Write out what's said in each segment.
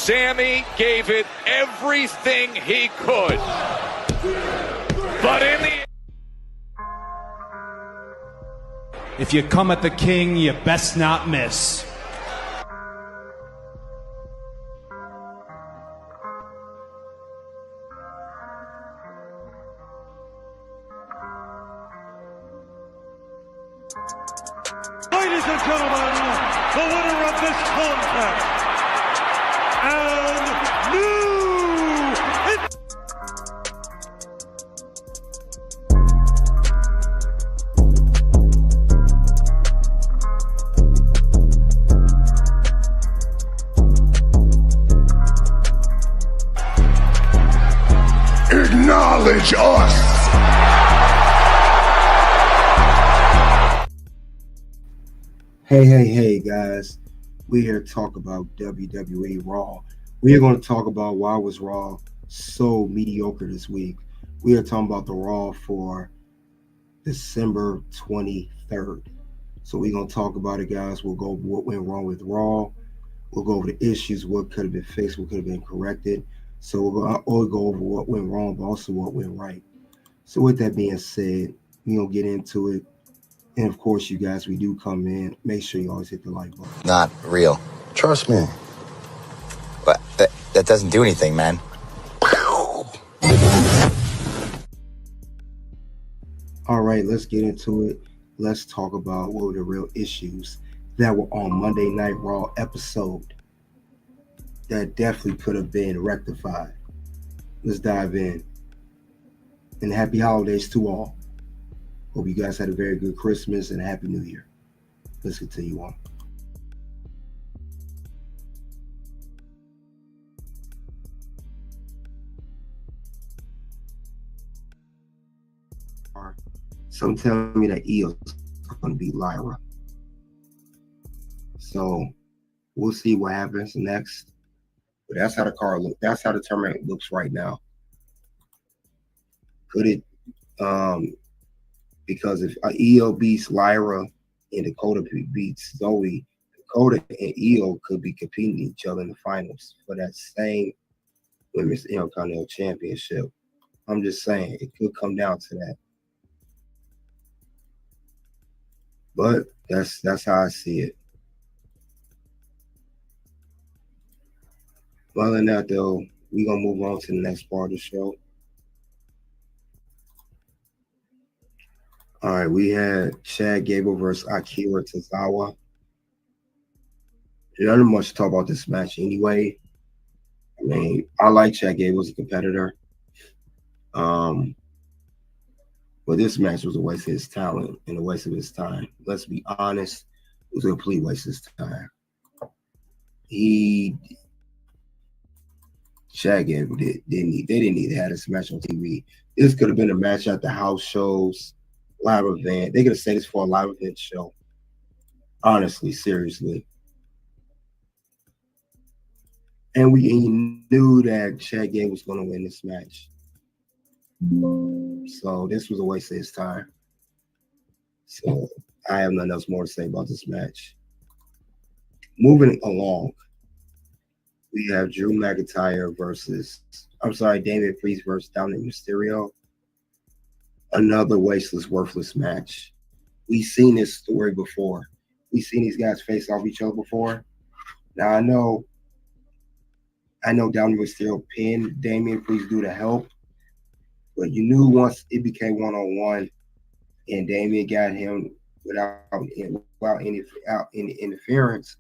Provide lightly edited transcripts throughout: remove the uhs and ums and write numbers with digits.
Sami gave it everything he could. But in the if you come at the king, you best not miss. Ladies and gentlemen, the winner of this contest, and acknowledge us. Hey, guys. We're here to talk about WWE Raw. We are going to talk about why was Raw so mediocre this week. We are talking about the Raw for December 23rd. So we're going to talk about it, guys. We'll go over what went wrong with Raw. We'll go over the issues, what could have been fixed, what could have been corrected. So we'll go over what went wrong, but also what went right. So with that being said, we're going to get into it. And of course, you guys, we do come in. Make sure you always hit the like button. Not real. Trust me. But that doesn't do anything, man. All right, let's get into it. Let's talk about what were the real issues that were on Monday Night Raw episode that definitely could have been rectified. Let's dive in. And happy holidays to all. Hope you guys had a very good Christmas and a happy New Year. Let's continue on. Some telling me that Io's going to beat Lyra. So we'll see what happens next. But that's how the card looks. That's how the tournament looks right now. Could it because if Io beats Lyra and Dakota beats Zoe, Dakota and Io could be competing each other in the finals for that same Women's Intercontinental Championship. I'm just saying it could come down to that. But that's how I see it. Other than that, though, we're going to move on to the next part of the show. All right, we had Chad Gable versus Akira Tozawa. There's not much to talk about this match anyway. I mean, I like Chad Gable as a competitor. But this match was a waste of his talent and a waste of his time. Let's be honest, it was a complete waste of his time. Chad Gable they didn't need to have this match on TV. This could have been a match at the house shows, live event. They could have said this for a live event show. Honestly, seriously. And we knew that Chad Gable was going to win this match. So this was a waste of his time. So I have nothing else more to say about this match. Moving along, we have Damian Priest versus Dominic Mysterio. Another wasteless, worthless match. We've seen this story before. We've seen these guys face off each other before. Now I know Dominic Mysterio pinned Damian Priest due to help, but you knew once it became one-on-one and Damian got him without any interference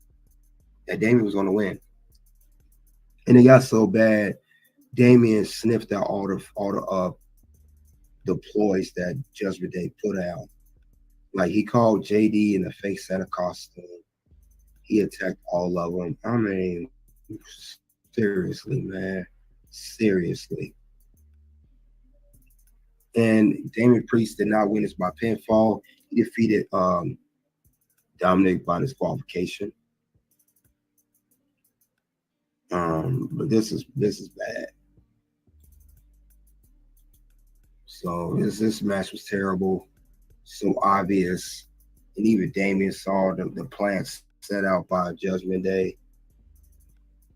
that Damian was going to win. And it got so bad, Damian sniffed out all the ploys that Judgment Day put out. Like he called JD in the fake Santa costume. He attacked all of them. I mean, seriously, man. Seriously. And Damian Priest did not win this by pinfall. He defeated Dominic by disqualification. But this is bad. So this match was terrible, so obvious, and even Damian saw the plans set out by Judgment Day.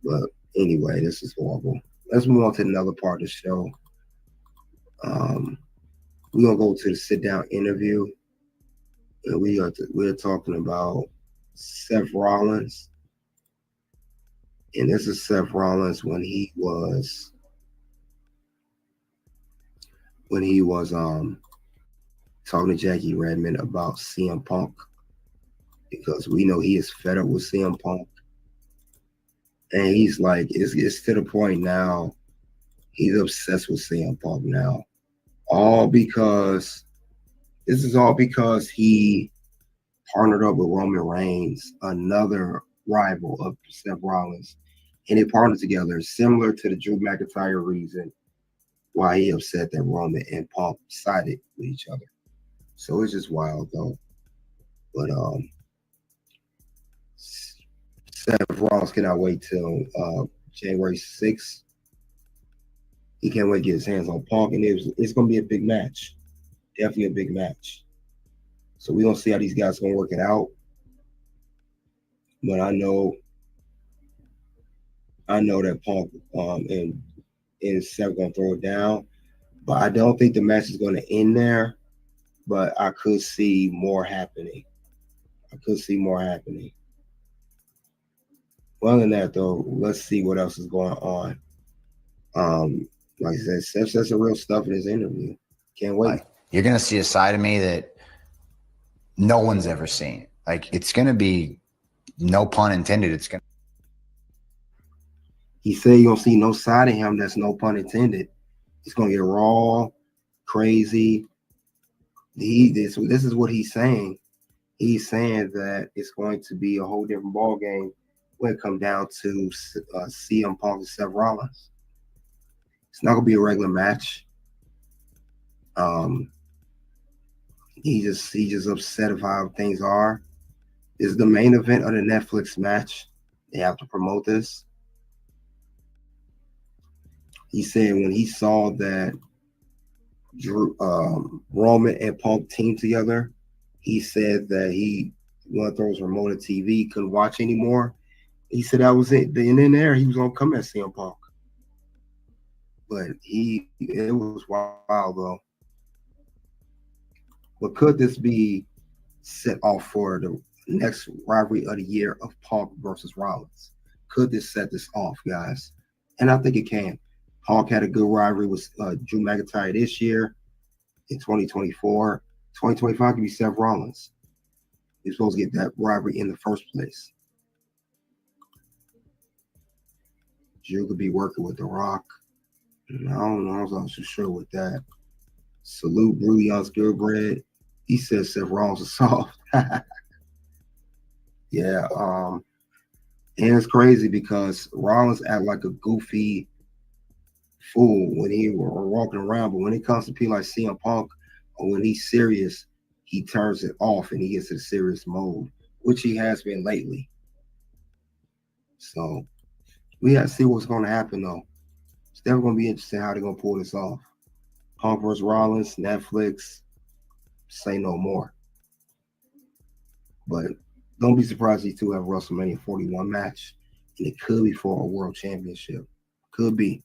But Anyway, this is horrible. Let's move on to another part of the show. We're gonna go to the sit-down interview, and we're talking about Seth Rollins, and this is Seth Rollins when he was talking to Jackie Redmond about CM Punk, because we know he is fed up with CM Punk, and he's like, it's to the point now he's obsessed with CM Punk now. This is all because he partnered up with Roman Reigns, another rival of Seth Rollins, and they partnered together, similar to the Drew McIntyre reason why he upset that Roman and Punk sided with each other. So it's just wild though. But Seth Rollins cannot wait till January 6th. He can't wait to get his hands on Punk, and it's going to be a big match. Definitely a big match. So we're going to see how these guys are going to work it out. But I know that Punk and Seth are going to throw it down. But I don't think the match is going to end there. But I could see more happening. Other than that, though, let's see what else is going on. Like I said, Seth said some real stuff in his interview. Can't wait. You're going to see a side of me that no one's ever seen. Like, it's going to be, no pun intended, it's going to. He said you're going to see no side of him that's no pun intended. It's going to get raw, crazy. This is what he's saying. He's saying that it's going to be a whole different ball game when it comes down to CM Punk and Seth Rollins. It's not going to be a regular match. He's just upset of how things are. This is the main event of the Netflix match. They have to promote this. He said when he saw that Roman and Punk teamed together, he said that he one of those remote TV couldn't watch anymore. He said that was it. And in there, he was gonna come at CM Punk, but it was wild though. But could this be set off for the next rivalry of the year of Punk versus Rollins? Could this set this off, guys? And I think it can. Punk had a good rivalry with Drew McIntyre this year in 2024. 2025 could be Seth Rollins. He's supposed to get that rivalry in the first place. Drew could be working with The Rock. I don't know. I was not so sure with that. Salute Brew Young's Goodbread. He says Seth Rollins is soft. Yeah. And it's crazy because Rollins act like a goofy fool when he were walking around, but when it comes to people like CM Punk, or when he's serious, he turns it off and he gets in serious mode, which he has been lately. So we have to see what's going to happen, though. It's definitely going to be interesting how they're going to pull this off. Punk vs. Rollins, Netflix, say no more. But don't be surprised these two have a WrestleMania 41 match, and it could be for a world championship. Could be.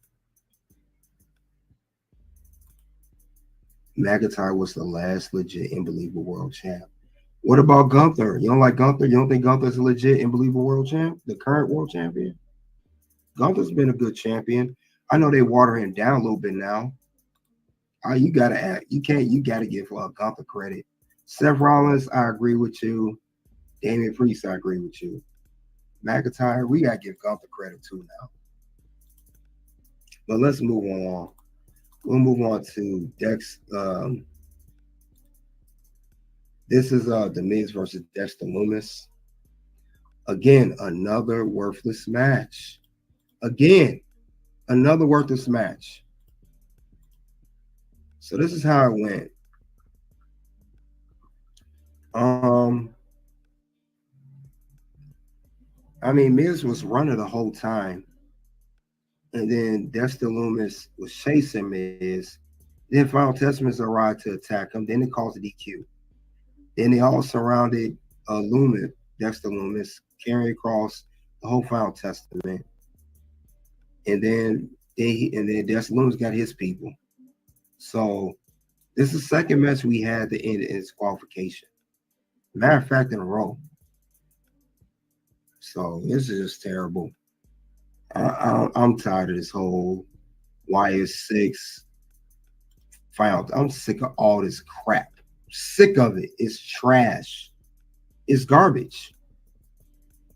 McIntyre was the last legit and believable world champ. What about Gunther? You don't like Gunther? You don't think Gunther's a legit and believable world champ? The current world champion? Gunther's been a good champion. I know they water him down a little bit now. You gotta give Gunther credit. Seth Rollins, I agree with you. Damian Priest, I agree with you. McIntyre, we gotta give Gunther credit too now. But let's move on. We'll move on to Dex. This is The Miz versus Dexter Lumis. Again, another worthless match. Again, another worthless match. So this is how it went. I mean, Miz was running the whole time. And then Dexter Lumis was chasing Miz. Then Final Testaments arrived to attack him. Then they caused a DQ. Then they all surrounded Dexter Lumis, carrying across the whole Final Testament. and then Dexter Lumis got his people. So this is the second match we had to end in disqualification. Matter of fact, in a row. So this is just terrible. I'm tired of this whole YS6 final. I'm sick of all this crap. Sick of it. It's trash. It's garbage.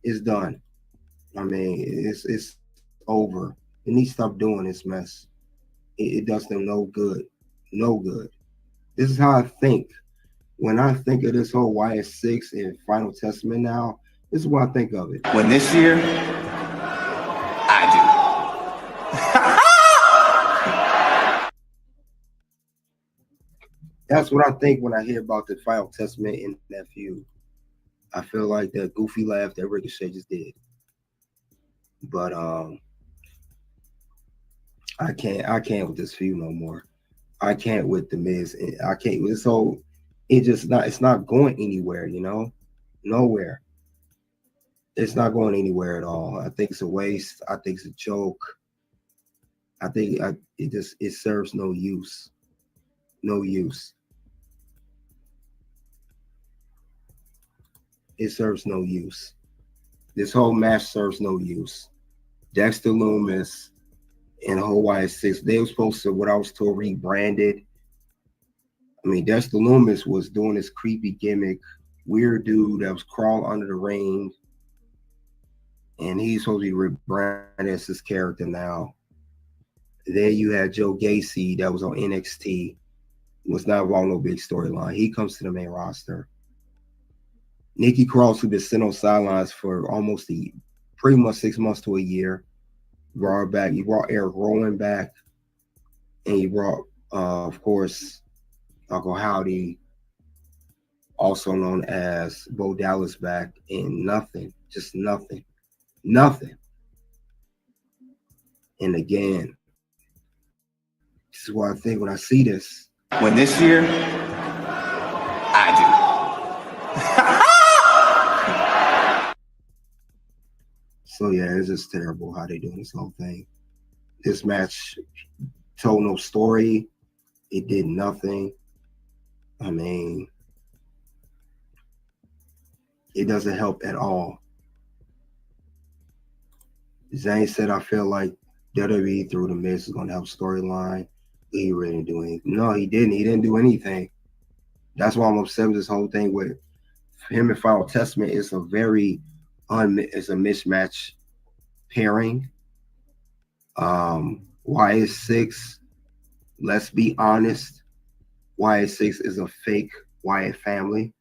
It's done. I mean, it's over. They need to stop doing this mess. It does them no good. No good. This is how I think. When I think of this whole YS6 and Final Testament now, this is what I think of it. When this year, I That's what I think when I hear about the Final Testament in that feud. I feel like that goofy laugh that Ricochet just did. But I can't with this feud no more. I can't with the Miz. I can't with this whole. It's not going anywhere. You know, nowhere. It's not going anywhere at all. I think it's a waste. I think it's a joke. I think it serves no use. No use. It serves no use. This whole match serves no use. Dexter Lumis and the whole YS6, they were supposed to, what I was told, rebranded. I mean, Dexter Lumis was doing this creepy gimmick, weird dude that was crawling under the ring. And he's supposed to be rebranded as his character now. Then you had Joe Gacy that was on NXT. Was not involved in no big storyline. He comes to the main roster. Nikki Cross, who been sitting on sidelines for almost pretty much 6 months to a year. Brought her back. You brought Eric Rowan back. And you brought, of course, Uncle Howdy, also known as Bo Dallas, back. And nothing. Just nothing. Nothing. And again, this is what I think when I see this. When this year, I do. So yeah, it's just terrible how they doing this whole thing. This match told no story. It did nothing. I mean, it doesn't help at all. Zayn said, I feel like WWE through the Miz is going to help storyline. He really didn't do anything. No, he didn't. He didn't do anything. That's why I'm upset with this whole thing with him and Final Testament. It's a very it's a mismatch pairing. YS6, let's be honest, YS6 is a fake Wyatt family.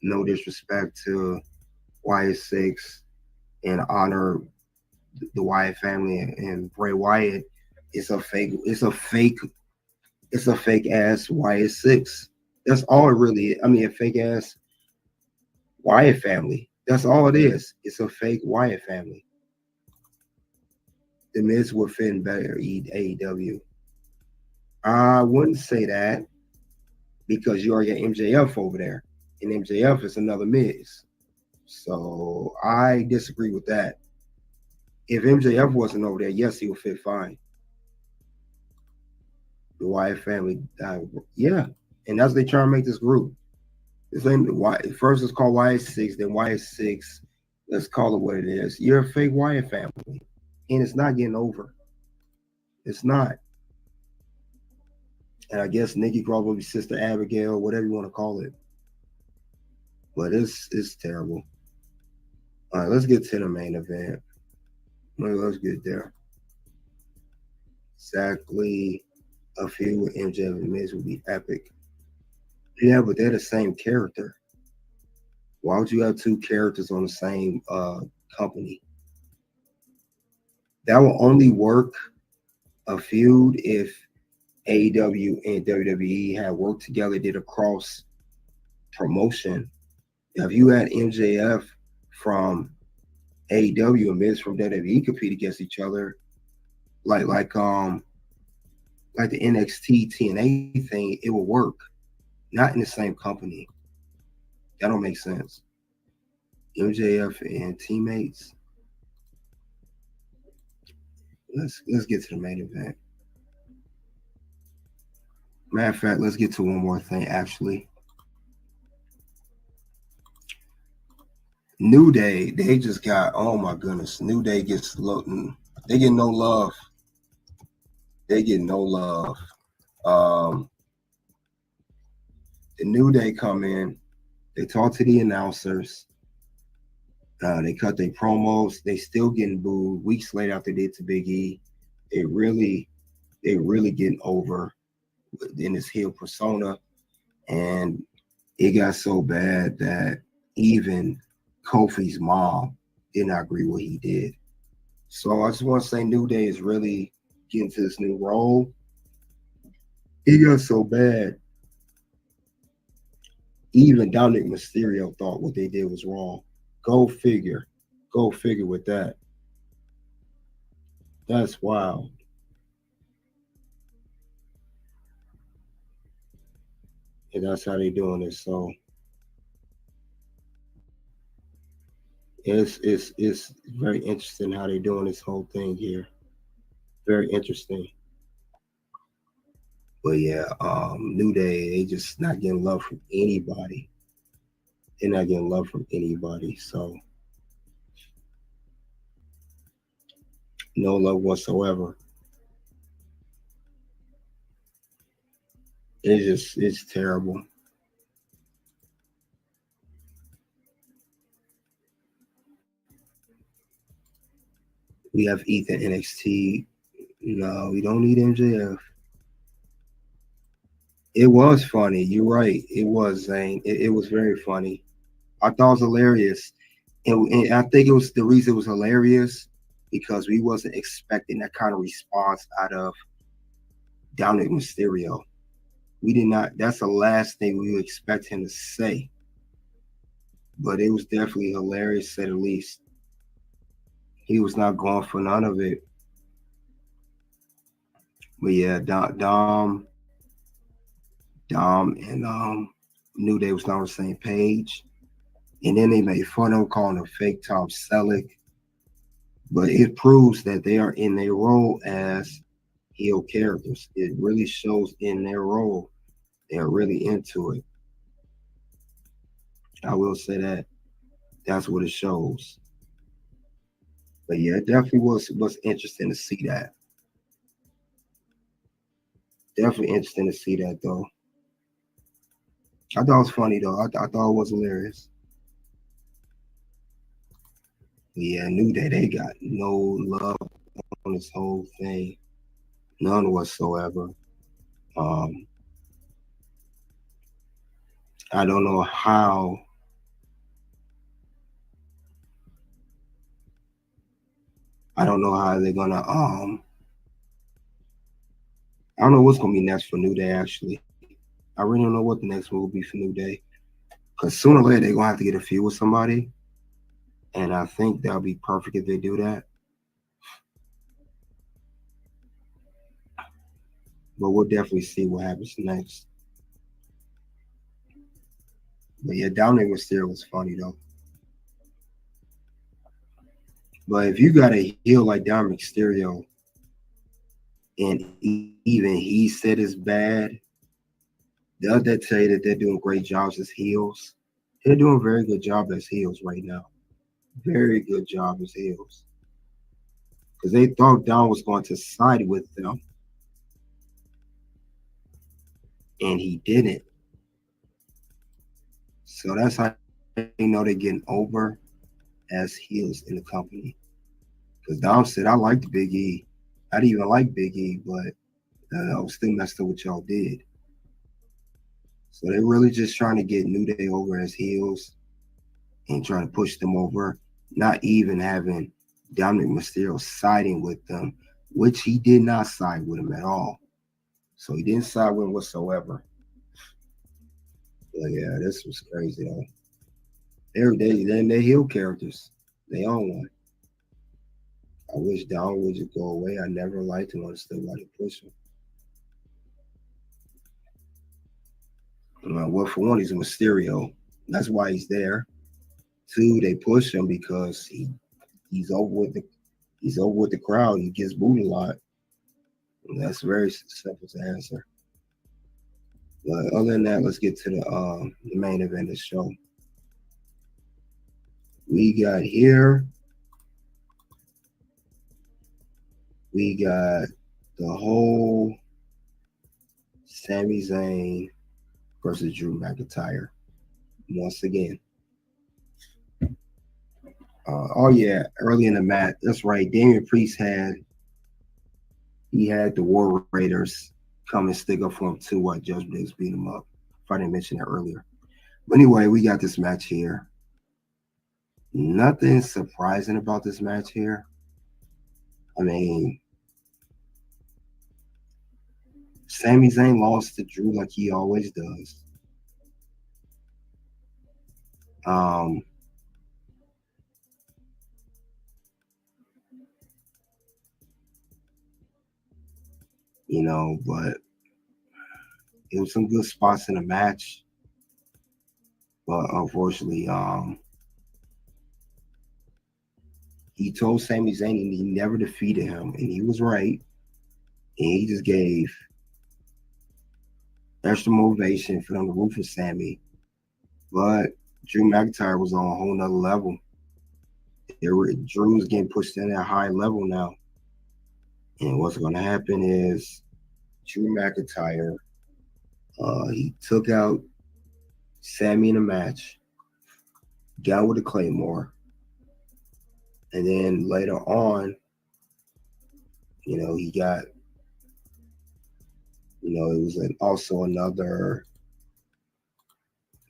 No disrespect to YS6 and honor the Wyatt family and Bray Wyatt. It's a fake ass YS6. That's all it really is. I mean, a fake ass Wyatt family. That's all it is. It's a fake Wyatt family. The Miz would fit in better AEW. I wouldn't say that because you already got MJF over there, and MJF is another Miz. So I disagree with that. If MJF wasn't over there, yes, he would fit fine. The Wyatt family, yeah, and that's what they try to make this group. This ain't first it's called YS6, then YS6. Let's call it what it is. You're a fake Wyatt family, and it's not getting over. It's not. And I guess Nikki Cross will be Sister Abigail, whatever you want to call it. But it's terrible. All right, let's get to the main event. Let's get there. Exactly. A feud with MJ and Miz would be epic. Yeah, but they're the same character. Why would you have two characters on the same company? That will only work a feud if AEW and WWE had worked together, did a cross promotion. If you had MJF from AEW and Miz from WWE compete against each other, like the NXT TNA thing, it will work. Not in the same company. That don't make sense. MJF and teammates. let's get to the main event. Matter of fact, let's get to one more thing, actually. New Day, they just got, oh my goodness. New Day gets they get no love. They get no love. The New Day come in, they talk to the announcers, they cut their promos, they still getting booed. Weeks later after they did to Big E, they really getting over in his heel persona. And it got so bad that even Kofi's mom did not agree with what he did. So I just want to say New Day is really getting to this new role. It got so bad. Even Dominic Mysterio thought what they did was wrong. Go figure. Go figure with that. That's wild. And that's how they doing it. So it's very interesting how they doing this whole thing here. Very interesting. But yeah, New Day, they just not getting love from anybody. They're not getting love from anybody. So no love whatsoever. It's terrible. We have Ethan NXT. No, we don't need MJF. It was funny. You're right. It was, Zane. It was very funny. I thought it was hilarious. And I think it was the reason it was hilarious because we wasn't expecting that kind of response out of Dominic Mysterio. We did not. That's the last thing we would expect him to say. But it was definitely hilarious, to say the least. He was not going for none of it. But yeah, Dom and New Day was not on the same page. And then they made fun of him, calling him fake Tom Selleck. But it proves that they are in their role as heel characters. It really shows in their role. They're really into it. I will say that. That's what it shows. But yeah, it definitely was interesting to see that. Definitely interesting to see that, though. I thought it was funny, though. I thought it was hilarious. But yeah, New Day, they got no love on this whole thing. None whatsoever. I don't know how they're gonna I don't know what's gonna be next for New Day, actually. I really don't know what the next move will be for New Day. Because sooner or later they're gonna have to get a feud with somebody. And I think that'll be perfect if they do that. But we'll definitely see what happens next. But yeah, Dominic Mysterio was funny though. But if you got a heel like Dominic Mysterio, and even he said it's bad, does that tell you that they're doing great jobs as heels? They're doing a very good job as heels right now. Very good job as heels. Because they thought Dom was going to side with them. And he didn't. So that's how you know they're getting over as heels in the company. Because Dom said, I liked Big E. I didn't even like Big E, but I was still messed up what y'all did. So they're really just trying to get New Day over as heels and trying to push them over, not even having Dominic Mysterio siding with them, which he did not side with him at all. So he didn't side with him whatsoever. But yeah, this was crazy though. They're heel characters. They own one. I wish Dom would just go away. I never liked him. I still like to push him. Well, for one, he's a Mysterio. That's why he's there. Two, they push him because he's over with he's over with the crowd. He gets booed a lot. And that's very simple to answer. But other than that, let's get to the main event of the show. We got the whole Sami Zayn versus Drew McIntyre once again. Oh yeah, early in the match, that's right. Damian Priest had the War Raiders come and stick up for him too while Judge Diggs beat him up. If I didn't mention that earlier. But anyway, we got this match here. Nothing surprising about this match here. I mean, Sami Zayn lost to Drew like he always does. You know, but it was some good spots in the match. But unfortunately, he told Sami Zayn he never defeated him, and he was right. And he just gave extra motivation for them to root for Sami. But Drew McIntyre was on a whole nother level. Drew was getting pushed in that high level now. And what's going to happen is Drew McIntyre, he took out Sami in a match, got with the Claymore, and then later on, you know, he got, you know, it was also another,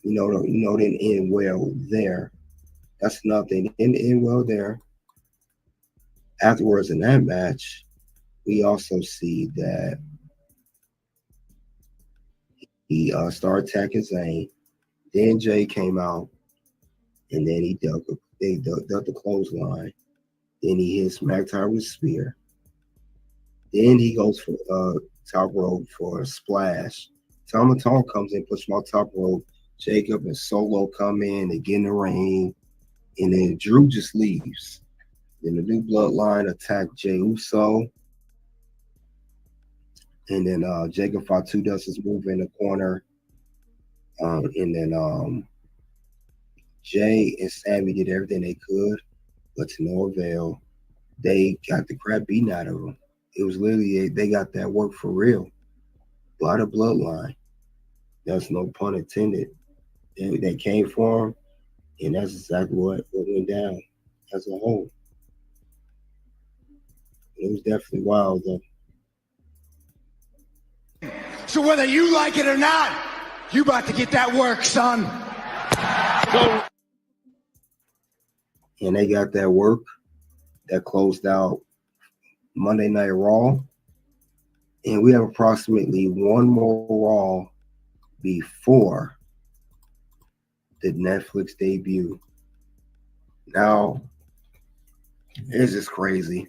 didn't end well there. That's nothing. Didn't end well there. Afterwards in that match, we also see that he started attacking Zayn. Then Jay came out, and then he dealt the clothesline. Then he hits McIntyre with a spear. Then he goes for top rope for a splash. Tama Tonga comes in, puts him on top rope. Jacob and Solo come in, they get in the ring, and then Drew just leaves. Then the New Bloodline attack Jey Uso. And then Jacob Fatu does his move in the corner. And then Jay and Sami did everything they could, but to no avail. They got the crap beaten out of them. It was literally, they got that work for real. By the bloodline. That's no pun intended. They came for him, and that's exactly what went down as a whole. It was definitely wild, though. So whether you like it or not, you about to get that work, son. And they got that work that closed out Monday Night Raw. And we have approximately one more Raw before the Netflix debut. Now, it's just crazy.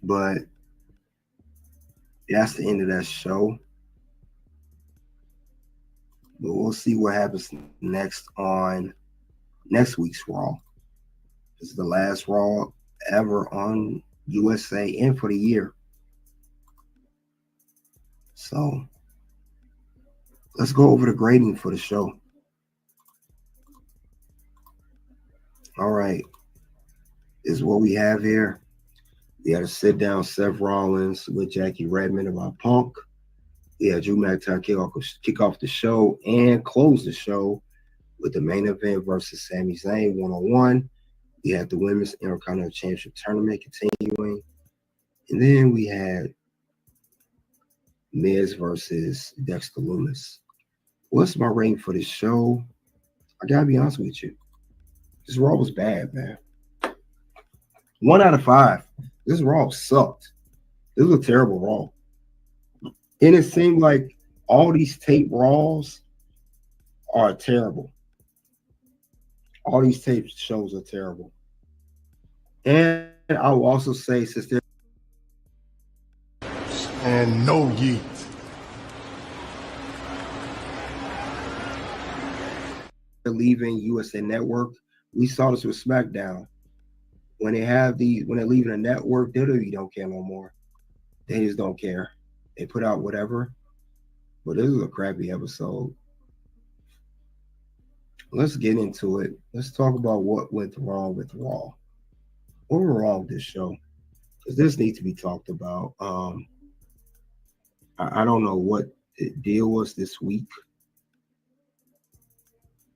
But that's the end of that show. But we'll see what happens next on next week's Raw. This is the last Raw ever on USA and for the year. So let's go over the grading for the show. All right. This is what we have here. We had a sit-down Seth Rollins with Jackie Redmond about Punk. We had Drew McIntyre kick off the show and close the show with the main event versus Sami Zayn one-on-one. We had the Women's Intercontinental Championship Tournament continuing. And then we had Miz versus Dexter Lumis. What's my rating for this show? I gotta be honest with you. This Raw was bad, man. 1 out of 5. This Raw sucked. This was a terrible Raw. And it seemed like all these tape Raws are terrible. All these tape shows are terrible. And I will also say, since they're And no yeet. leaving USA Network, We saw this with SmackDown. When they're leaving a network, WWE don't care no more. They just don't care. They put out whatever. But this is a crappy episode. Let's get into it. Let's talk about what went wrong with Raw. What went wrong with this show? Because this needs to be talked about. I don't know what the deal was this week.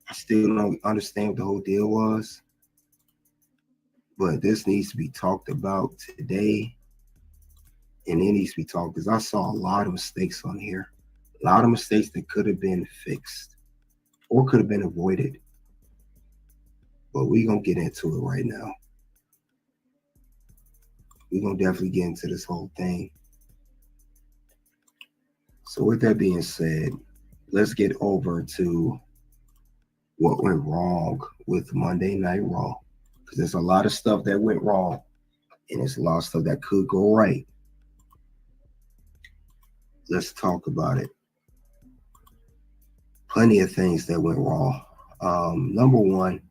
I still don't understand what the whole deal was. But this needs to be talked about today. And it needs to be talked because I saw a lot of mistakes on here. A lot of mistakes that could have been fixed or could have been avoided. But we're going to get into it right now. We're going to definitely get into this whole thing. So with that being said, let's get over to what went wrong with Monday Night Raw. Because there's a lot of stuff that went wrong. And there's a lot of stuff that could go right. Let's talk about it. Plenty of things that went wrong. Number one,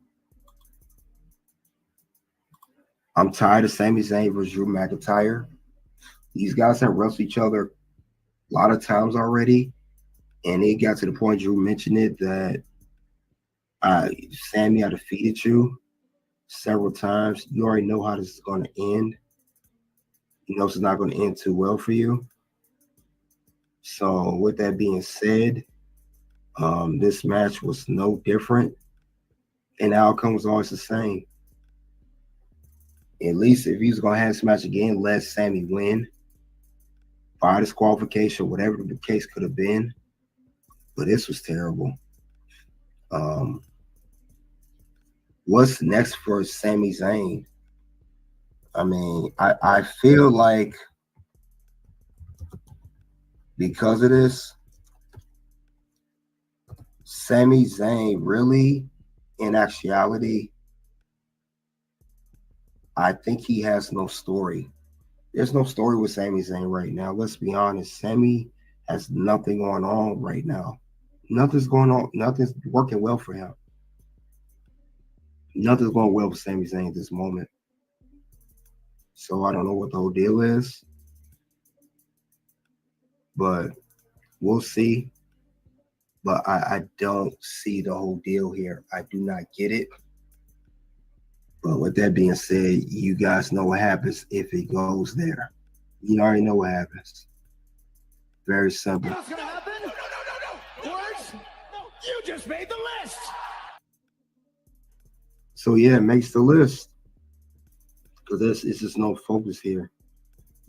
I'm tired of Sami Zayn versus Drew McIntyre. These guys have wrestled each other a lot of times already. And it got to the point, Drew mentioned it, that Sami, I defeated you several times. You already know how this is going to end. You know it's not going to end too well for you. So with that being said, this match was no different. And the outcome was always the same. At least if he's going to have this match again, let Sami win. By disqualification, whatever the case could have been. But this was terrible. What's next for Sami Zayn? I mean, I feel like because of this, Sami Zayn really, in actuality, I think he has no story. There's no story with Sami Zayn right now. Let's be honest. Sami has nothing going on right now. Nothing's going on. Nothing's working well for him. Nothing's going well with Sami Zayn at this moment. So I don't know what the whole deal is. But we'll see. But I don't see the whole deal here. I do not get it. But with that being said, you guys know what happens if it goes there. You already know what happens. Very simple. What's going to happen? No. Words? No, you just made the list. So, yeah, it makes the list. Because it's just no focus here.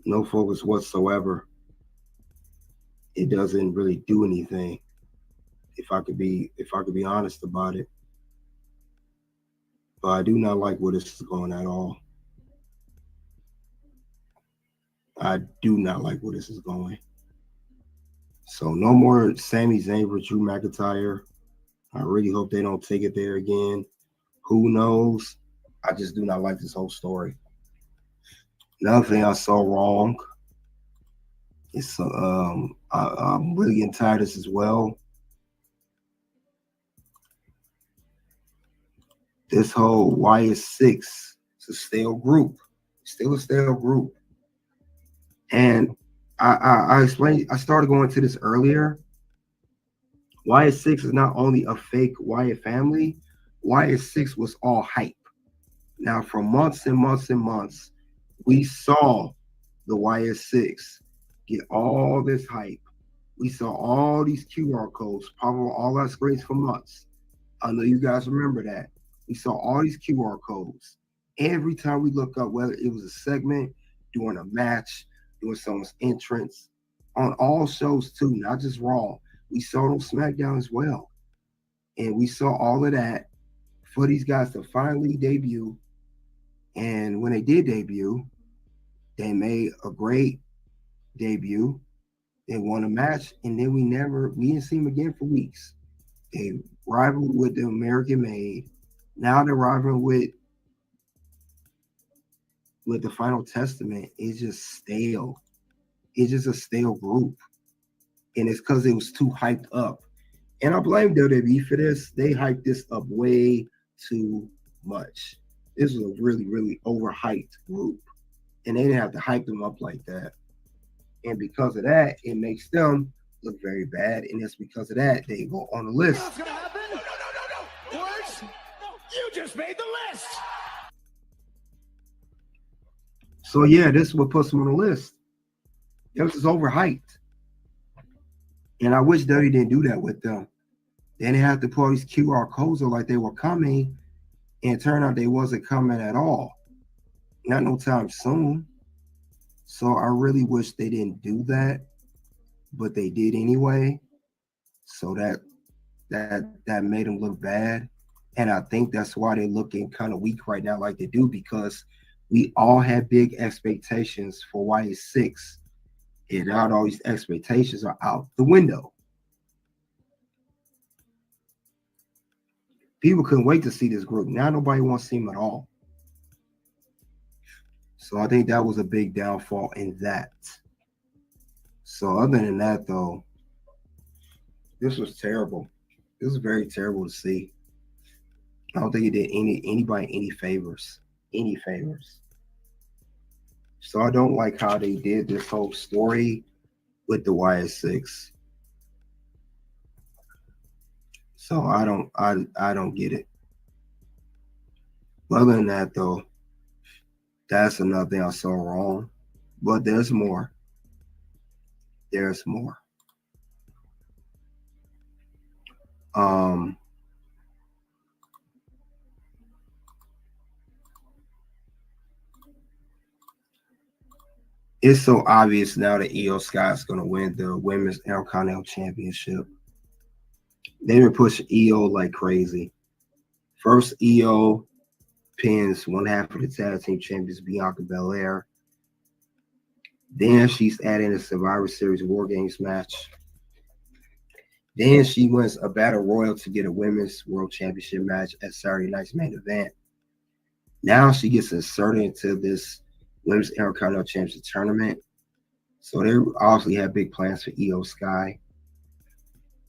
No focus whatsoever. It doesn't really do anything. If I could be honest about it. But I do not like where this is going at all. I do not like where this is going. So no more Sami Zayn versus Drew McIntyre. I really hope they don't take it there again. Who knows? I just do not like this whole story. Another thing I saw wrong is I'm really getting tired of this as well. This whole why is 6? It's a stale group. Still a stale group. And I explained, I started going to this earlier. Wyatt 6 is not only a fake Wyatt family. Wyatt 6 was all hype. Now, for months and months and months, we saw the Wyatt 6 get all this hype. We saw all these QR codes pop on all our screens for months. I know you guys remember that. We saw all these QR codes. Every time we look up, whether it was a segment, doing a match, doing someone's entrance, on all shows too, not just Raw. We saw it on SmackDown as well. And we saw all of that for these guys to finally debut. And when they did debut, they made a great debut. They won a match, and then we didn't see them again for weeks. They rivaled with the American Made. Now they're rivaling with the Final Testament. It's just stale. It's just a stale group. And it's because it was too hyped up. And I blame WWE for this. They hyped this up way too much. This was a really, really overhyped group. And they didn't have to hype them up like that. And because of that, it makes them look very bad. And it's because of that they go on the list. What's gonna happen? No. Words? You just made the list. So yeah, this is what puts them on the list. This is overhyped. And I wish WWE didn't do that with them. They didn't have to put all these QR codes like they were coming, and it turned out they wasn't coming at all. Not no time soon. So I really wish they didn't do that, but they did anyway. So that made them look bad. And I think that's why they're looking kind of weak right now like they do, because we all had big expectations for YA6. And now all these expectations are out the window. People couldn't wait to see this group. Now nobody wants to see them at all. So I think that was a big downfall in that. So other than that, though, this was terrible. This was very terrible to see. I don't think it did anybody any favors. Any favors. So I don't like how they did this whole story with the YS6. So I don't get it. Other than that, though, that's another thing I saw wrong. But there's more. There's more. It's so obvious now that Io Sky's going to win the Women's Intercontinental Championship. They've been pushing Io like crazy. First, Io pins one half of the tag team champions, Bianca Belair. Then she's adding a Survivor Series War Games match. Then she wins a Battle Royal to get a Women's World Championship match at Saturday night's main event. Now she gets inserted into this Women's Intercontinental Championship tournament. So they obviously have big plans for Io Sky.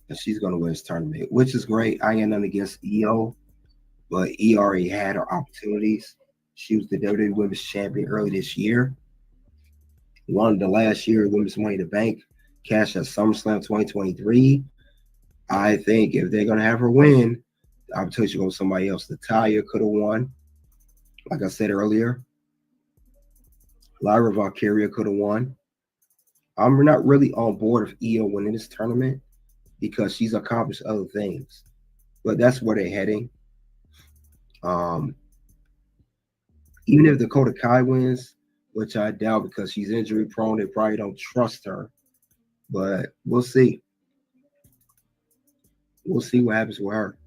And she's going to win this tournament, which is great. I ain't got nothing against Io, but Io already had her opportunities. She was the WWE Women's Champion early this year. Won the last year Women's Money in the Bank, cashed at SummerSlam 2023. I think if they're going to have her win, the opportunity should go to somebody else. Natalya could have won, like I said earlier. Lyra Valkyria could have won. I'm not really on board with Io winning this tournament because she's accomplished other things. But that's where they're heading. Even if Dakota Kai wins, which I doubt because she's injury prone, they probably don't trust her. But we'll see. We'll see what happens with her.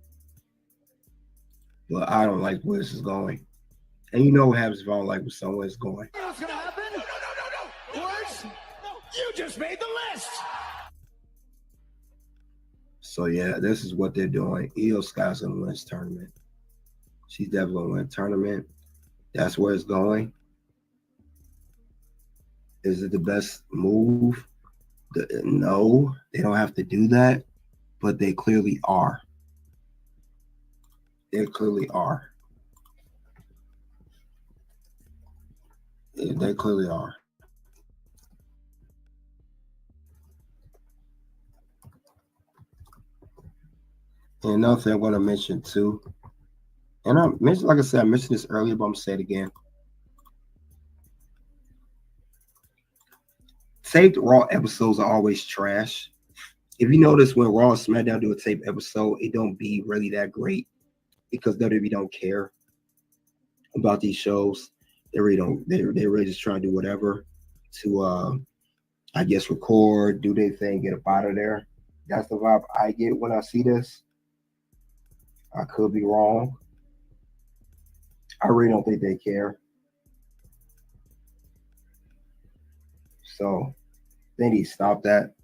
But I don't like where this is going. And you know what happens if I don't like where someone is going. What's gonna happen? No. Words? You just made the list. So yeah, this is what they're doing. Io Sky's gonna win this tournament. She's definitely gonna win a tournament. That's where it's going. Is it the best move? No, they don't have to do that, but they clearly are. They clearly are. They clearly are. And another thing I'm going to mention too, and I mentioned, like I said, I mentioned this earlier, but I'm going to say it again. Taped Raw episodes are always trash. If you notice, when Raw and SmackDown do a taped episode, it don't be really that great because WWE don't care about these shows. They really don't. They really just try to do whatever to, I guess, record, do their thing, get up out of there. That's the vibe I get when I see this. I could be wrong. I really don't think they care. So they need to stop that.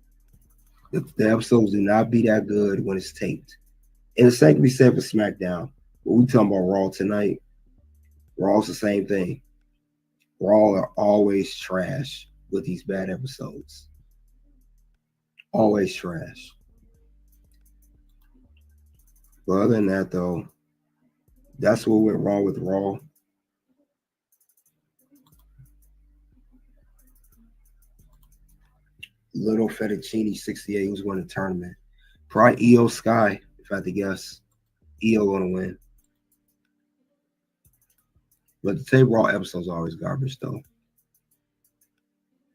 The episodes do not be that good when it's taped. And the same can be said for SmackDown. When we talking about Raw tonight, Raw's the same thing. Raw are always trash with these bad episodes. Always trash. But other than that, though, That's what went wrong with Raw. Little Fettuccine 68 who's won the tournament. Probably EO Sky, if I had to guess. EO gonna win. But the Tape Raw episodes are always garbage though.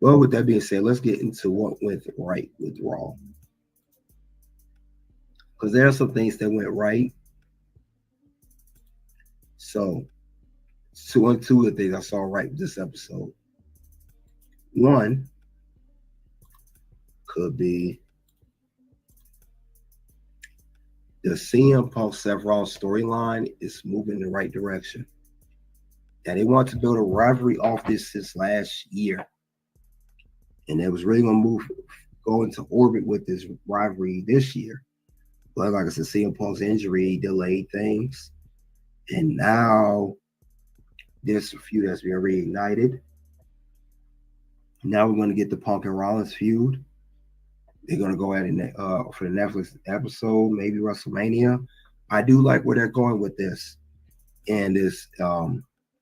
Well, with that being said, let's get into what went right with Raw. Because there are some things that went right. So, two of the things I saw right with this episode. One could be the CM Punk Seth Rollins storyline is moving in the right direction. And they want to build a rivalry off this since last year. And it was really going to go into orbit with this rivalry this year. But like I said, CM Punk's injury delayed things. And now this feud has been reignited. Now we're going to get the Punk and Rollins feud. They're going to go at it for the Netflix episode, maybe WrestleMania. I do like where they're going with this. And this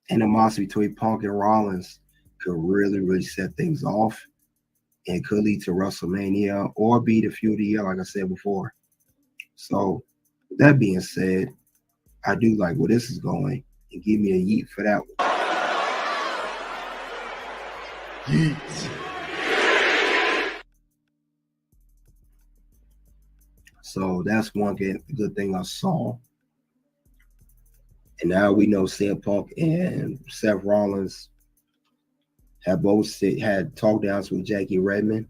animosity between Punk and Rollins could really, really set things off and could lead to WrestleMania or be the feud of the year, like I said before. So, with that being said, I do like where this is going, and give me a yeet for that one. Yeet. So that's one good thing I saw. And now we know CM Punk and Seth Rollins have both had talk downs with Jackie Redmond.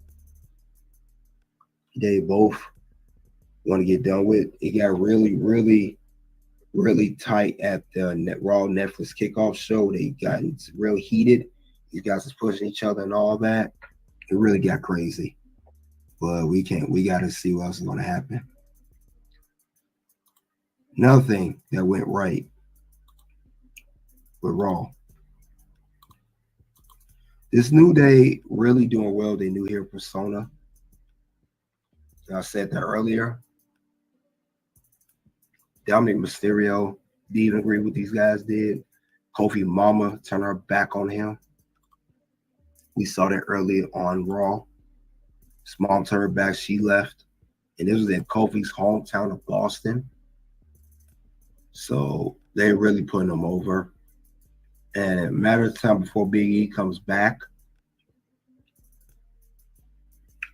They both want to get done with. It got really, really, really tight at the Raw Netflix kickoff show. They got real heated. These guys was pushing each other and all that. It really got crazy. But we got to see what else is going to happen. Another thing that went right with Raw. This New Day really doing well. They New Hero persona. I said that earlier. Dominic Mysterio didn't even agree with these guys did. Kofi Mama turned her back on him. We saw that earlier on Raw. His mom turned her back. She left. And this was in Kofi's hometown of Boston. So they're really putting him over. And a matter of time before Big E comes back.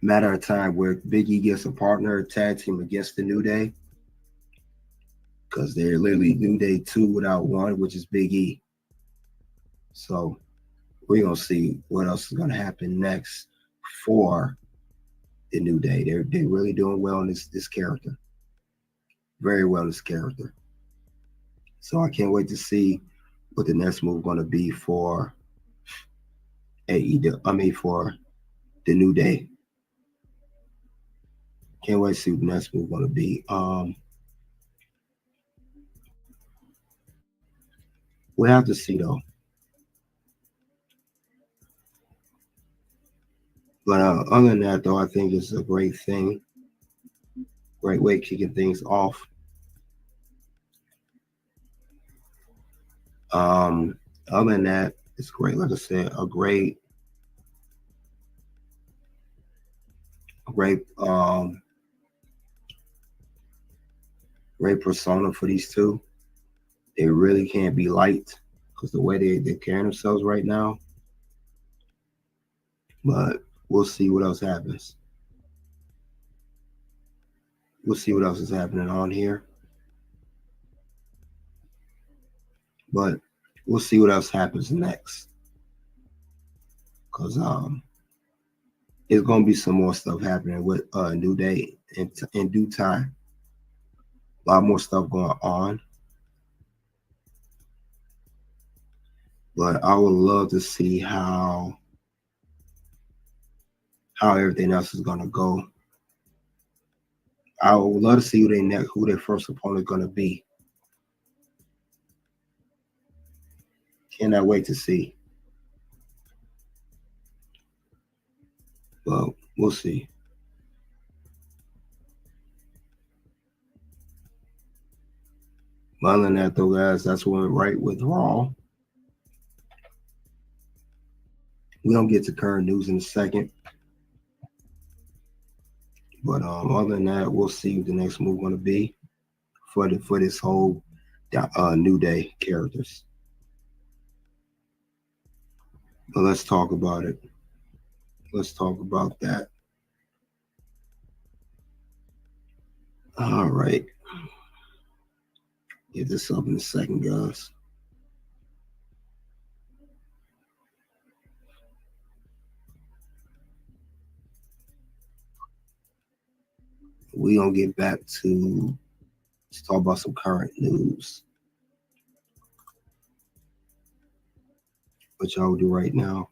Matter of time where Big E gets a partner, tag team against the New Day. Because they're literally New Day 2 without 1, which is Big E. So we're going to see what else is going to happen next for the New Day. They're really doing well in this character. Very well in this character. So I can't wait to see what the next move is going to be for for the New Day. Can't wait to see what the next move is going to be. We'll have to see, though. But other than that, though, I think it's a great thing. Great way of kicking things off. Other than that, it's great. Like I said, a great persona for these two. They really can't be liked because the way they're carrying themselves right now. But we'll see what else happens. We'll see what else is happening on here. But we'll see what else happens next. Because there's going to be some more stuff happening with New Day in due time. A lot more stuff going on. But I would love to see how everything else is going to go. I would love to see who their first opponent is going to be. Cannot wait to see. Well, we'll see. Other than that, though, guys, that's what went right with Raw. We don't get to current news in a second. But other than that, we'll see what the next move going to be for this whole New Day characters. But let's talk about it. Let's talk about that. All right. Get this up in a second, guys. We gonna get back to let's talk about some current news. What y'all do right now?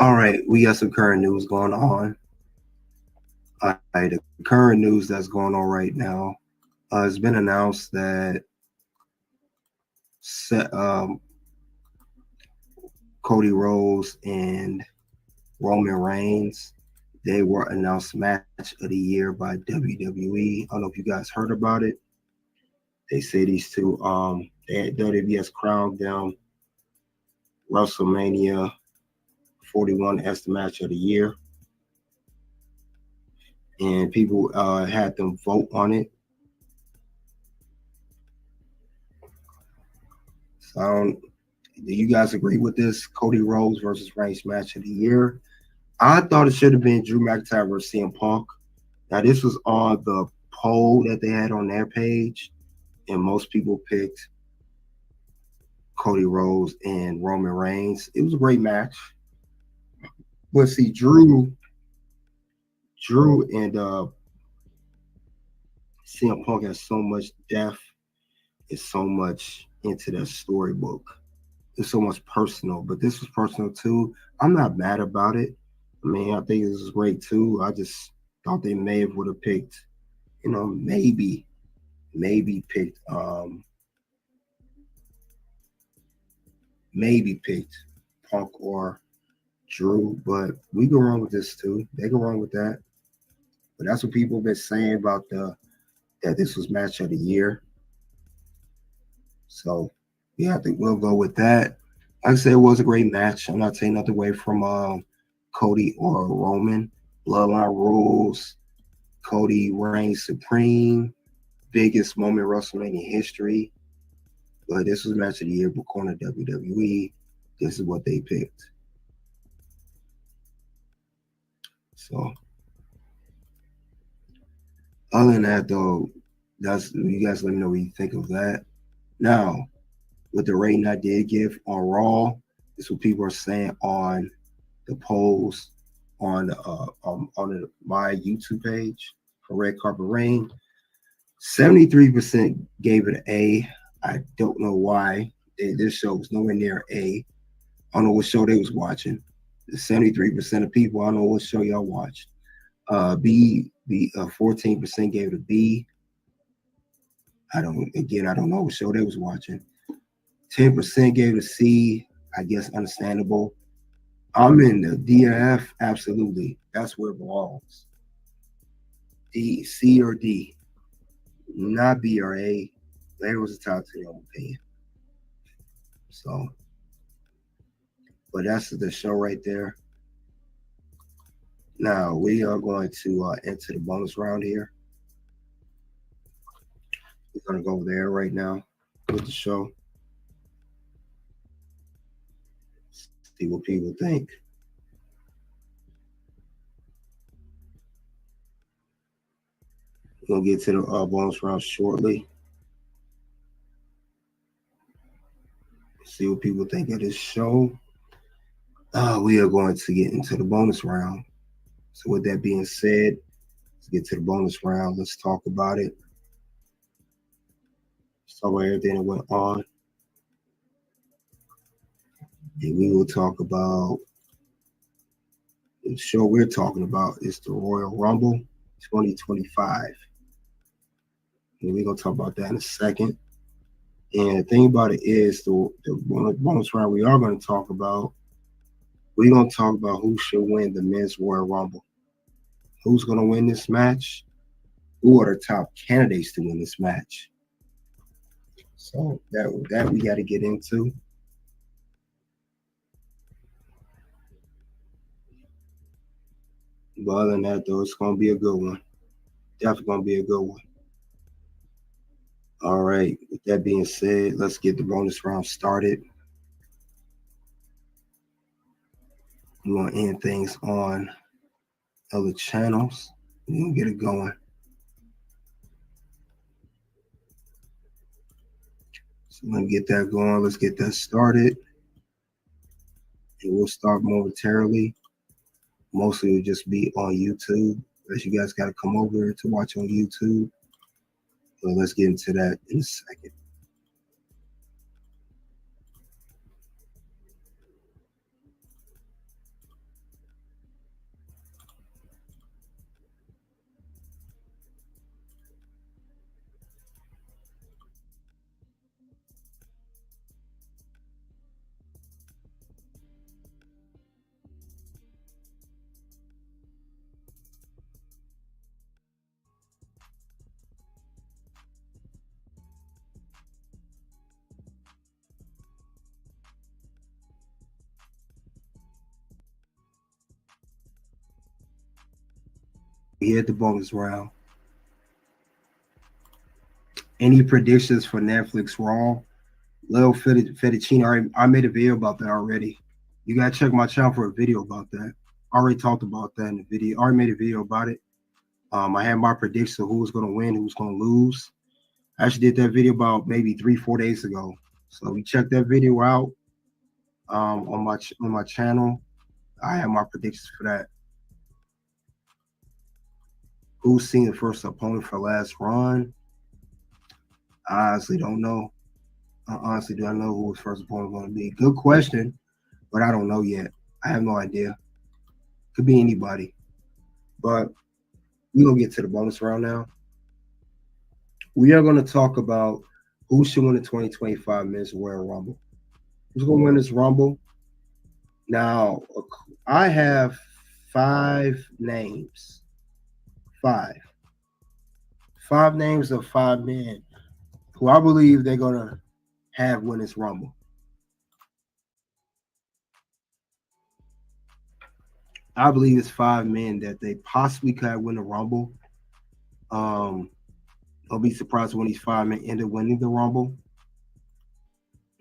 All right, we got some current news going on. All right, the current news that's going on right now, it's been announced that Cody Rhodes and Roman Reigns, they were announced match of the year by WWE. I don't know if you guys heard about it. They say these two, WWE has crowned them WrestleMania 41 as the match of the year. And people had them vote on it. So do you guys agree with this? Cody Rhodes versus Reigns match of the year. I thought it should have been Drew McIntyre versus CM Punk. Now, this was on the poll that they had on their page, and most people picked Cody Rhodes and Roman Reigns. It was a great match. But see, Drew and CM Punk has so much depth. It's so much into that storybook. It's so much personal, but this was personal too. I'm not mad about it. I mean, I think this is great too. I just thought they would have picked, maybe picked Punk or Drew, but we go wrong with this too. They go wrong with that. But that's what people have been saying about that this was match of the year. So yeah, I think we'll go with that. Like I said, it was a great match. I'm not taking nothing away from Cody or Roman. Bloodline rules. Cody reigns supreme. Biggest moment in WrestleMania history. But this was match of the year, but corner WWE. This is what they picked. So other than that, though, that's you guys let me know what you think of that. Now, with the rating I did give on Raw, this is what people are saying on the polls on my YouTube page for Red Carpet Rain. 73% gave it an A. I don't know why. This show was nowhere near A. I don't know what show they was watching. 73% of people, I don't know what show y'all watched. 14% gave it a B. I don't know what show they was watching. 10% gave it a C. I guess understandable. I'm in the D or F. Absolutely. That's where it belongs. D, C, or D. Not B or A. There was a top 10 opinion. So, but that's the show right there. Now, we are going to enter the bonus round here. We're going to go there right now with the show. See what people think. We'll get to the bonus round shortly. See what people think of this show. We are going to get into the bonus round. So with that being said, let's get to the bonus round. Let's talk about it. Let's talk about everything that went on. And we will talk about the show we're talking about is the Royal Rumble 2025. And we're going to talk about that in a second. And the thing about it is the bonus round we are going to talk about, we're going to talk about who should win the Men's Royal Rumble. Who's going to win this match? Who are the top candidates to win this match? So that we got to get into. But other than that, though, it's going to be a good one. Definitely going to be a good one. All right. With that being said, let's get the bonus round started. We want to end things on other channels. We're going to get it going. So let me get that going. Let's get that started. And we'll start momentarily. Mostly it'll just be on YouTube. Unless you guys got to come over to watch on YouTube. So let's get into that in a second. We hit the bonus round. Any predictions for Netflix Raw? Lil Fettuccine, I made a video about that already. You gotta check my channel for a video about that. I already talked about that in the video. I already made a video about it. I had my predictions of who was gonna win, who was gonna lose. I actually did that video about maybe 3-4 days ago. So we checked that video out on my channel. I have my predictions for that. Who's seen the first opponent for last run? I honestly don't know. I honestly don't know who his first opponent is going to be. Good question, but I don't know yet. I have no idea. Could be anybody. But we're going to get to the bonus round now. We are going to talk about who should win the 2025 Men's Royal Rumble. Who's going to win this Rumble? Now, I have 5 names. 5 names of 5 men who I believe they're going to have win this Rumble. I believe it's 5 men that they possibly could win the Rumble. I'll be surprised when these 5 men end up winning the Rumble.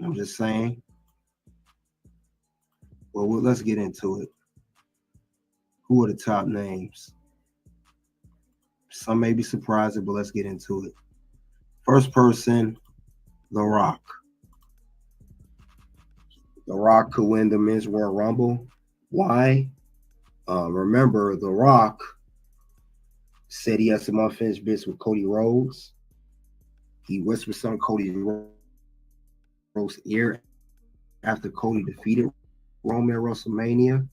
I'm just saying. Well, let's get into it. Who are the top names? Some may be surprised, but let's get into it. First person, The Rock. The Rock could win the Men's Royal Rumble. Why? Remember, The Rock said he had some unfinished business with Cody Rhodes. He whispered some of Cody Rhodes' ear after Cody defeated Roman at WrestleMania.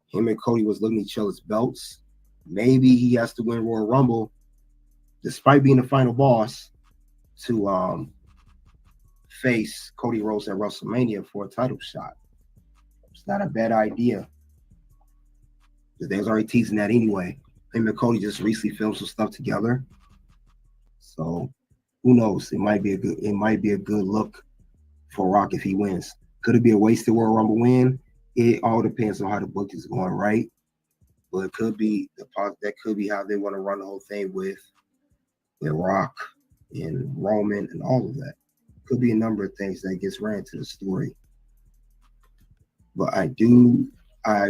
Him and Cody was looking at each other's belts. Maybe he has to win Royal Rumble, despite being the final boss, to face Cody Rhodes at WrestleMania for a title shot. It's not a bad idea. They was already teasing that anyway. Him and Cody just recently filmed some stuff together. So who knows? It might be a good look for Rock if he wins. Could it be a wasted Royal Rumble win? It all depends on how the book is going, right? But it could be that could be how they want to run the whole thing with Rock and Roman and all of that. Could be a number of things that gets ran to the story. But I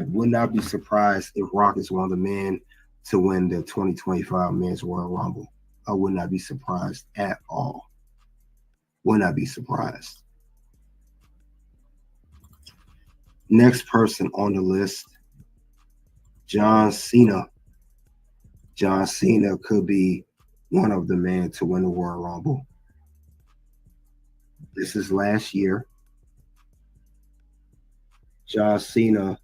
would not be surprised if Rock is one of the men to win the 2025 Men's Royal Rumble. I would not be surprised at all. Would not be surprised. Next person on the list, John Cena. John Cena could be one of the men to win the Royal Rumble. This is last year. John Cena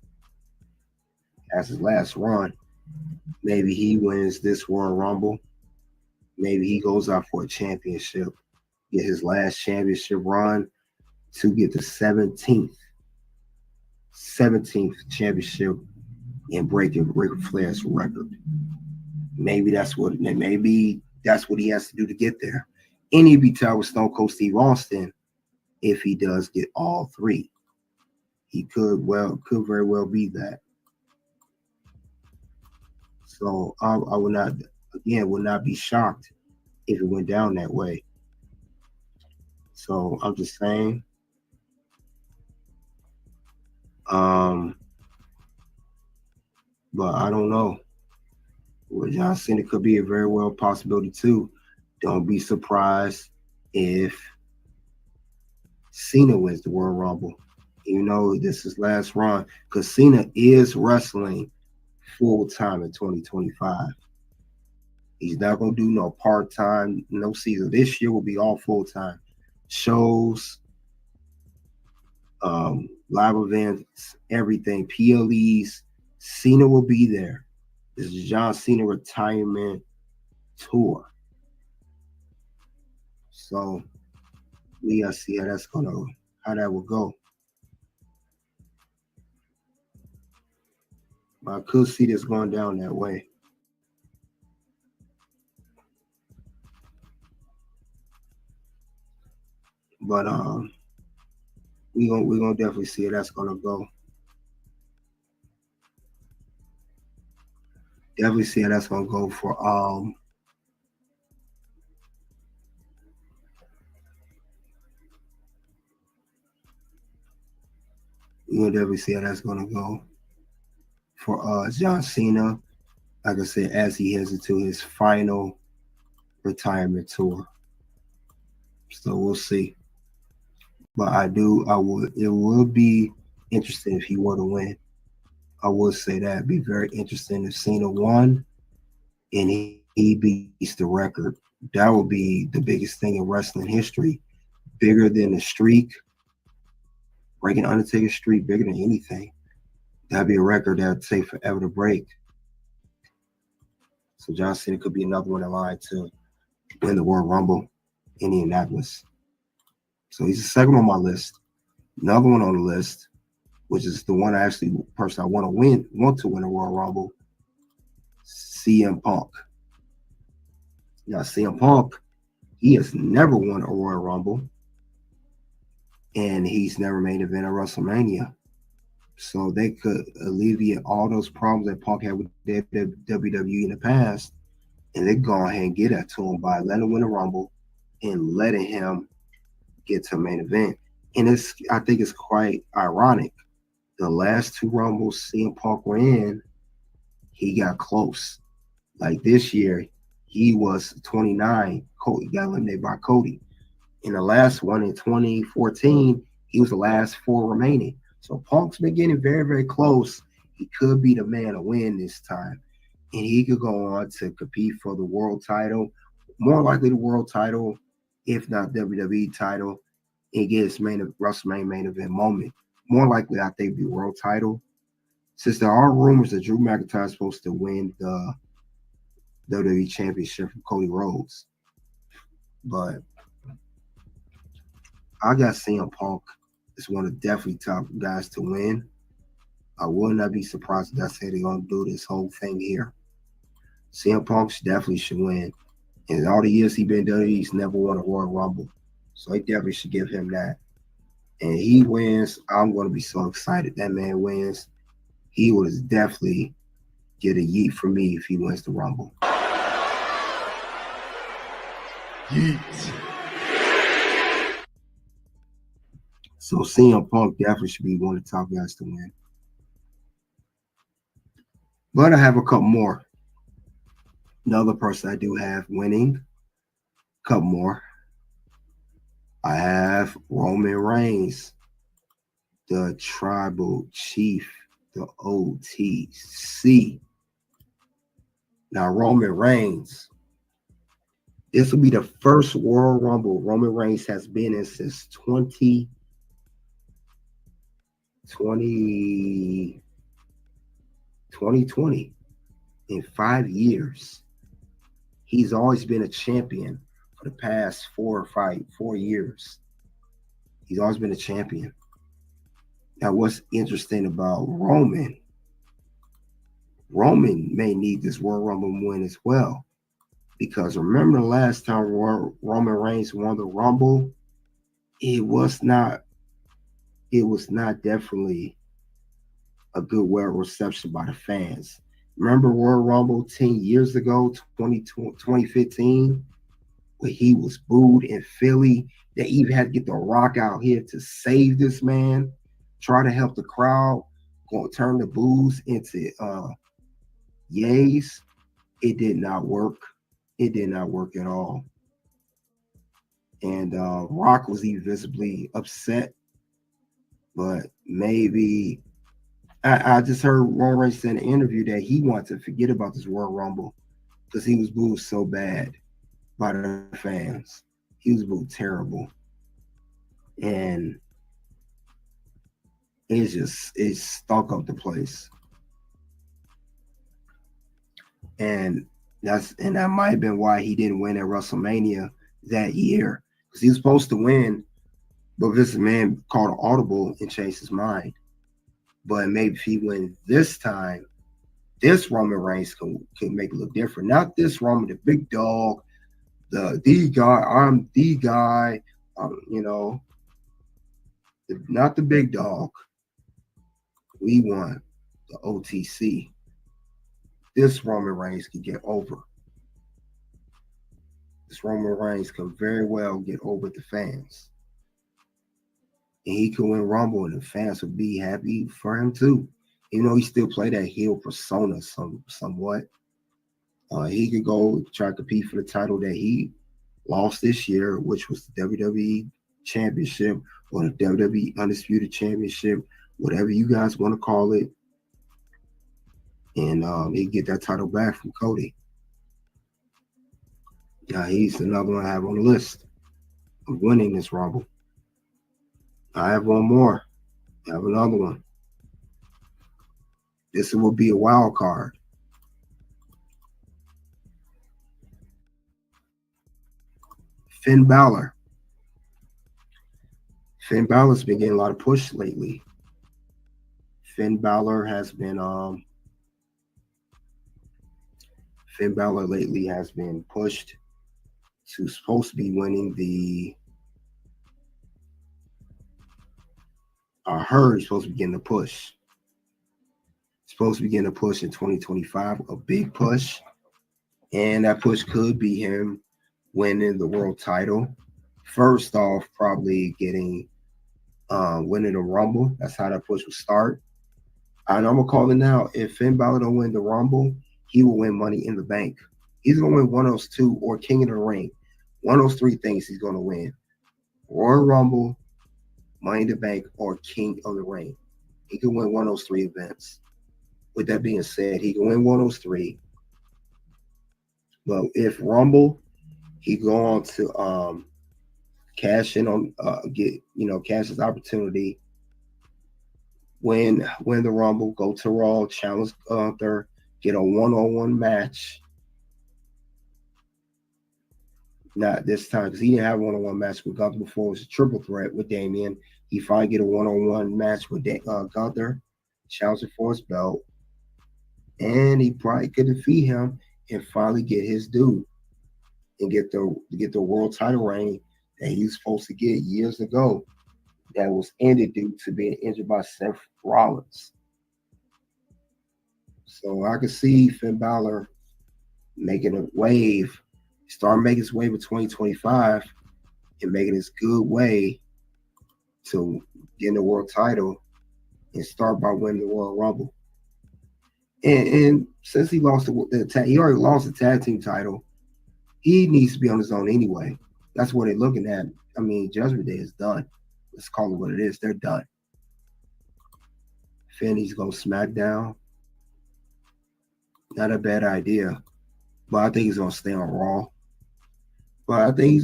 has his last run. Maybe he wins this Royal Rumble. Maybe he goes out for a championship. Get his last championship run to get the 17th championship and break Ric Flair's record. Maybe that's what he has to do to get there. And he'd be tied with Stone Cold Steve Austin if he does get all three. He could very well be that. So I would not be shocked if it went down that way. So I'm just saying. But I don't know. Well, John Cena could be a very well possibility too. Don't be surprised if Cena wins the Royal Rumble. You know, this is last run because Cena is wrestling full time in 2025. He's not going to do no part time, no season. This year will be all full time. Shows, live events, everything, PLEs. Cena will be there. This is John Cena retirement tour. So we gotta see how that will go. But I could see this going down that way. But we're gonna definitely see how that's gonna go. Definitely see how that's gonna go for we're gonna definitely see how that's gonna go for John Cena, like I said, as he heads into his final retirement tour. So we'll see. But it would be interesting if he were to win. I would say that. It'd be very interesting if Cena won and he beats the record. That would be the biggest thing in wrestling history. Bigger than the streak, breaking Undertaker's streak, bigger than anything. That'd be a record that would take forever to break. So John Cena could be another one in line to win the Royal Rumble in Indianapolis. So he's the second on my list. Another one on the list, which is the one person I want to win a Royal Rumble, CM Punk. Now, CM Punk, he has never won a Royal Rumble, and he's never made an event at WrestleMania. So they could alleviate all those problems that Punk had with WWE in the past, and they go ahead and get that to him by letting him win a Rumble and letting him get to a main event. And I think it's quite ironic. The last two Rumbles CM Punk were in, he got close. Like this year, he was 29. Cody got eliminated by Cody. In the last one in 2014, he was the last four remaining. So Punk's been getting very, very close. He could be the man to win this time. And he could go on to compete for the world title, more likely the world title, if not WWE title, and get his WrestleMania main event moment. More likely, I think, the world title. Since there are rumors that Drew McIntyre is supposed to win the WWE Championship from Cody Rhodes. But I got CM Punk as one of the definitely top guys to win. I will not be surprised if that's how they're going to do this whole thing here. CM Punk definitely should win. In all the years he's been done, he's never won a Royal Rumble. So they definitely should give him that. And he wins, I'm going to be so excited that man wins. He will definitely get a yeet from me if he wins the Rumble. Yeet. So CM Punk definitely should be one of the top guys to win. But I have a couple more. Another person I do have winning. A couple more. I have Roman Reigns, the tribal chief, the OTC. Now, Roman Reigns. This will be the first Royal Rumble Roman Reigns has been in since 2020. In 5 years. He's always been a champion for the past 4 years. He's always been a champion. Now, what's interesting about Roman may need this Royal Rumble win as well. Because remember the last time Roman Reigns won the Rumble, it was not definitely a good well reception by the fans. Remember Royal Rumble 10 years ago, 2015, where he was booed in Philly. They even had to get The Rock out here to save this man, try to help the crowd, turn the boos into yays. It did not work. It did not work at all. And Rock was even visibly upset, but maybe I just heard Roman Reigns in an interview that he wanted to forget about this Royal Rumble because he was booed so bad by the fans. He was booed terrible. And it stunk up the place. And that might have been why he didn't win at WrestleMania that year. Because he was supposed to win, but Vince McMahon called an audible and changed his mind. But maybe if he wins this time, this Roman Reigns can make it look different. Not this Roman, the big dog, the guy, I'm the guy, not the big dog. We want the OTC. This Roman Reigns can get over. This Roman Reigns can very well get over the fans. And he could win Rumble, and the fans would be happy for him too. Even though he still play that heel persona somewhat. He could go try to compete for the title that he lost this year, which was the WWE Championship or the WWE Undisputed Championship, whatever you guys want to call it. And he get that title back from Cody. Yeah, he's another one I have on the list of winning this Rumble. I have one more. I have another one. This will be a wild card. Finn Bálor. Finn Balor's been getting a lot of push lately. Finn Bálor lately has been pushed to supposed to be winning the I heard he's supposed to be getting a push. Supposed to be getting a push in 2025, a big push. And that push could be him winning the world title. First off, probably getting winning the Rumble. That's how that push will start. And I'm gonna call it now. If Finn Bálor don't win the Rumble, he will win Money in the Bank. He's gonna win one of those two or King of the Ring. One of those three things he's gonna win. Royal Rumble, Money in the Bank, or King of the Ring. He can win one of those three events. With that being said, he can win one of those three. But if Rumble, he go on to cash in on cash his opportunity. Win the Rumble, go to Raw, challenge Gunther, get a one-on-one match. Not this time, because he didn't have a one-on-one match with Gunther before. It was a triple threat with Damian. He finally get a one-on-one match with Gunther, challenge for his belt. And he probably could defeat him and finally get his due and get the world title reign that he was supposed to get years ago. That was ended due to being injured by Seth Rollins. So I could see Finn Bálor making a wave, start making his wave in 2025 and making his good way to getting the world title and start by winning the Royal Rumble. And since he lost he already lost the tag team title, he needs to be on his own anyway. That's what they're looking at. I mean, Judgment Day is done. Let's call it what it is. They're done. Finn needs to go SmackDown. Not a bad idea. But I think he's gonna stay on Raw. But I think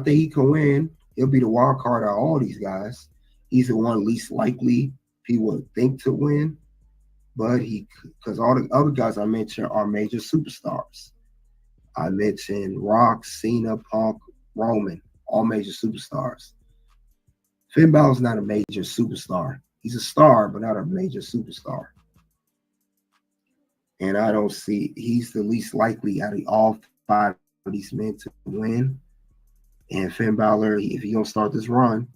he can win. He'll be the wild card out of all these guys. He's the one least likely people would think to win. But because all the other guys I mentioned are major superstars. I mentioned Rock, Cena, Punk, Roman, all major superstars. Finn Balor's not a major superstar. He's a star, but not a major superstar. And I don't see, he's the least likely out of all 5 of these men to win. And Finn Balor, if he don't start this run,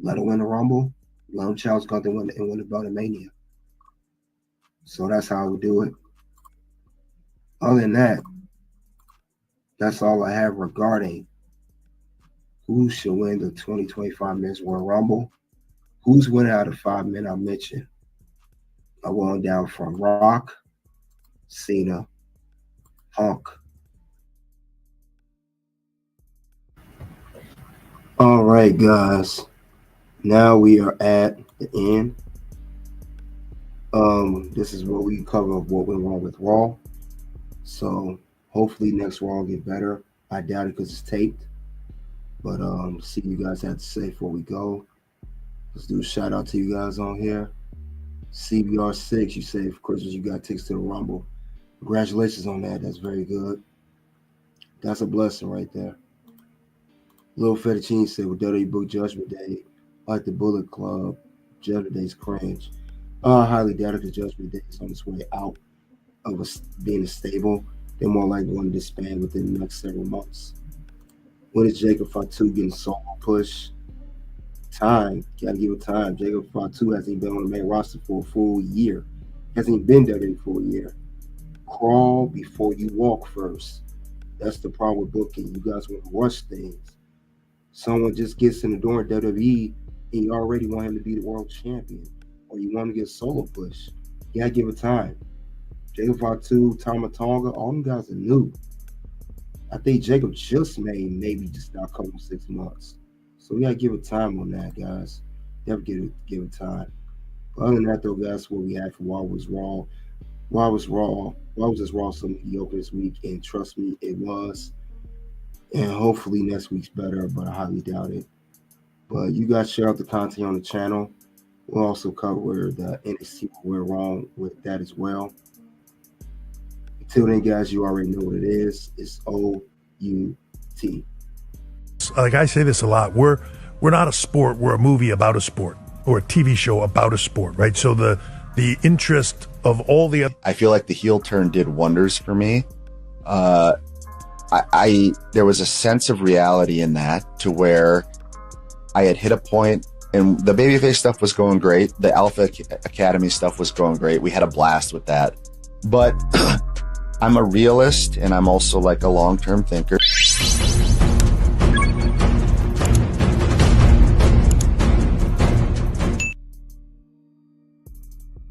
let him win the Rumble, let him challenge Gunther and win the belt in Mania. So that's how I would do it. Other than that, that's all I have regarding who should win the 2025 Men's Royal Rumble. Who's winning out of 5 men I mentioned? I'm going down from Rock, Cena, Punk. All right, guys. Now we are at the end. This is what we cover what went wrong with Raw. So hopefully next Raw will get better. I doubt it because it's taped. But see what you guys have to say before we go. Let's do a shout out to you guys on here. CBR6, you say for Christmas you got tickets to the Rumble. Congratulations on that. That's very good. That's a blessing right there. Little Fettuccine said with WWE Book Judgment Day, like the Bullet Club, Judgment Day's cringe. Highly doubt it because Judgment Day is on its way out of being a stable. They're more likely going to disband within the next several months. When is Jacob Fatu getting solo push? Time. Gotta give it time. Jacob Fatu hasn't been on the main roster for a full year. Hasn't been there for a year. Crawl before you walk first. That's the problem with booking. You guys want to rush things. Someone just gets in the door at WWE and you already want him to be the world champion. Or you want him to get a solo push. You gotta give it time. Jacob Fatu, Tama Tonga, all them guys are new. I think Jacob just made maybe just not a couple 6 months. So we gotta give it time on that, guys. Definitely give it time. But other than that, though, guys, what we had for Why Was Raw. Why was this Raw so mediocre this week? And trust me, it was. And hopefully next week's better, but I highly doubt it. But you guys share out the content on the channel. We'll also cover the NXT We're Wrong with that as well. Until then, guys, you already know what it is. It's OUT. Like I say this a lot, we're not a sport, we're a movie about a sport or a TV show about a sport, right? So the interest of all the other, I feel like the heel turn did wonders for me. There was a sense of reality in that to where I had hit a point and the babyface stuff was going great. The Alpha Academy stuff was going great. We had a blast with that. But I'm a realist and I'm also like a long-term thinker.